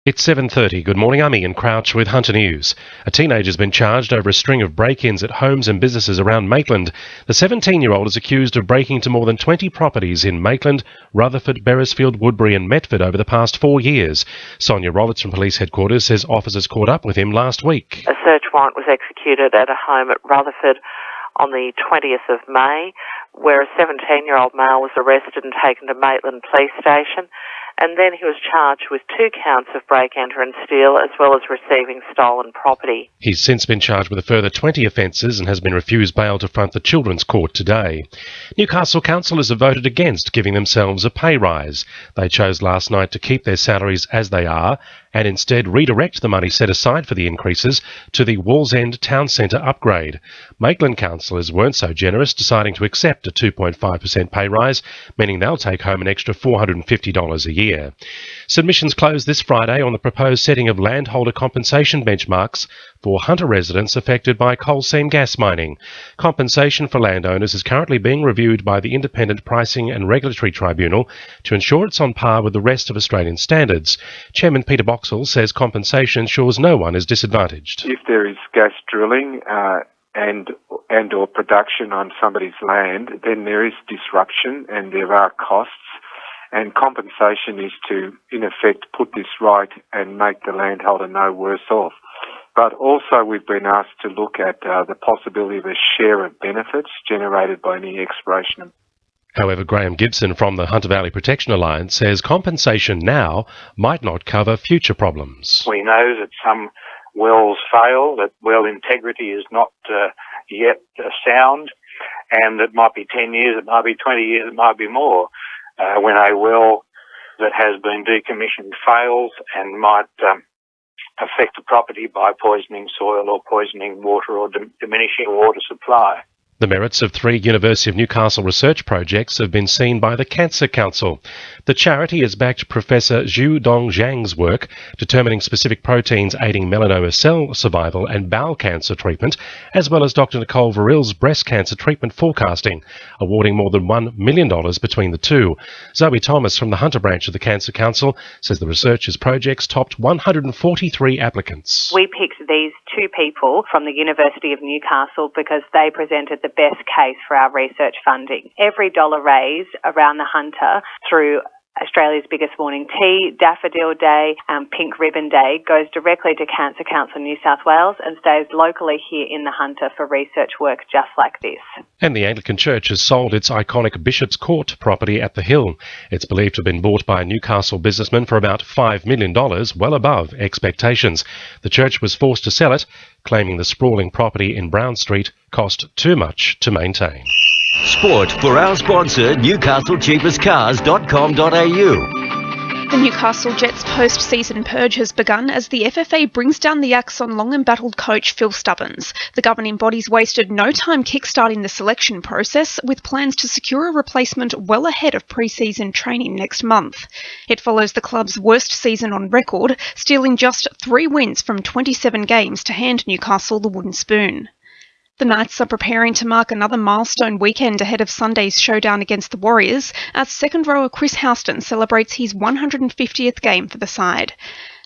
It's 7:30. Good morning, I'm Ian Crouch with Hunter News. A teenager's been charged over a string of break-ins at homes and businesses around Maitland. The 17-year-old is accused of breaking into more than 20 properties in Maitland, Rutherford, Beresfield, Woodbury and Metford over the past 4 years. Sonia Roberts from Police Headquarters says officers caught up with him last week. A search warrant was executed at a home at Rutherford on the 20th of May, where a 17-year-old male was arrested and taken to Maitland Police Station. And then he was charged with 2 counts of break, enter and steal, as well as receiving stolen property. He's since been charged with a further 20 offences and has been refused bail to front the Children's Court today. Newcastle councillors have voted against giving themselves a pay rise. They chose last night to keep their salaries as they are and instead redirect the money set aside for the increases to the Wallsend Town Centre upgrade. Maitland councillors weren't so generous, deciding to accept a 2.5% pay rise, meaning they'll take home an extra $450 a year. Submissions closed this Friday on the proposed setting of landholder compensation benchmarks for Hunter residents affected by coal seam gas mining. Compensation for landowners is currently being reviewed by the Independent Pricing and Regulatory Tribunal to ensure it's on par with the rest of Australian standards. Chairman Peter Boxall says compensation ensures no one is disadvantaged. If there is gas drilling and or production on somebody's land, then there is disruption and there are costs. And compensation is to, in effect, put this right and make the landholder no worse off. But also we've been asked to look at the possibility of a share of benefits generated by any exploration. However, Graham Gibson from the Hunter Valley Protection Alliance says compensation now might not cover future problems. We know that some wells fail, that well integrity is not yet sound, and it might be 10 years, it might be 20 years, it might be more. When a well that has been decommissioned fails and might affect the property by poisoning soil or poisoning water or diminishing water supply. The merits of 3 University of Newcastle research projects have been seen by the Cancer Council. The charity has backed Professor Zhu Dong Zhang's work determining specific proteins aiding melanoma cell survival and bowel cancer treatment, as well as Dr. Nicole Verrill's breast cancer treatment forecasting, awarding more than $1 million between the two. Zoe Thomas from the Hunter branch of the Cancer Council says the researchers' projects topped 143 applicants. We picked these 2 people from the University of Newcastle because they presented the best case for our research funding. Every dollar raised around the Hunter through Australia's Biggest Morning Tea, Daffodil Day and Pink Ribbon Day goes directly to Cancer Council New South Wales and stays locally here in the Hunter for research work just like this. And the Anglican Church has sold its iconic Bishopscourt property at the Hill. It's believed to have been bought by a Newcastle businessman for about $5 million, well above expectations. The church was forced to sell it, claiming the sprawling property in Brown Street cost too much to maintain. Sport for our sponsor, newcastlecheapestcars.com.au. The Newcastle Jets post-season purge has begun as the FFA brings down the axe on long-embattled coach Phil Stubbins. The governing bodies wasted no time kickstarting the selection process, with plans to secure a replacement well ahead of pre-season training next month. It follows the club's worst season on record, stealing just 3 wins from 27 games to hand Newcastle the wooden spoon. The Knights are preparing to mark another milestone weekend ahead of Sunday's showdown against the Warriors, as second rower Chris Houston celebrates his 150th game for the side.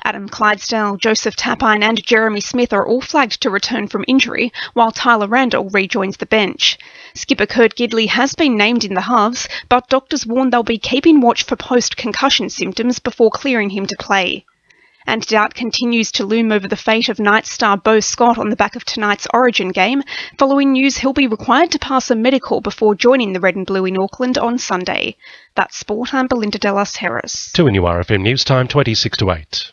Adam Clydesdale, Joseph Tapine and Jeremy Smith are all flagged to return from injury, while Tyler Randall rejoins the bench. Skipper Kurt Gidley has been named in the halves, but doctors warn they'll be keeping watch for post-concussion symptoms before clearing him to play. And doubt continues to loom over the fate of Knights star Beau Scott on the back of tonight's Origin game, following news he'll be required to pass a medical before joining the Red and Blue in Auckland on Sunday. That's Sport, I'm Belinda Delas Harris. 2 in your RFM News Time, 26 to 8.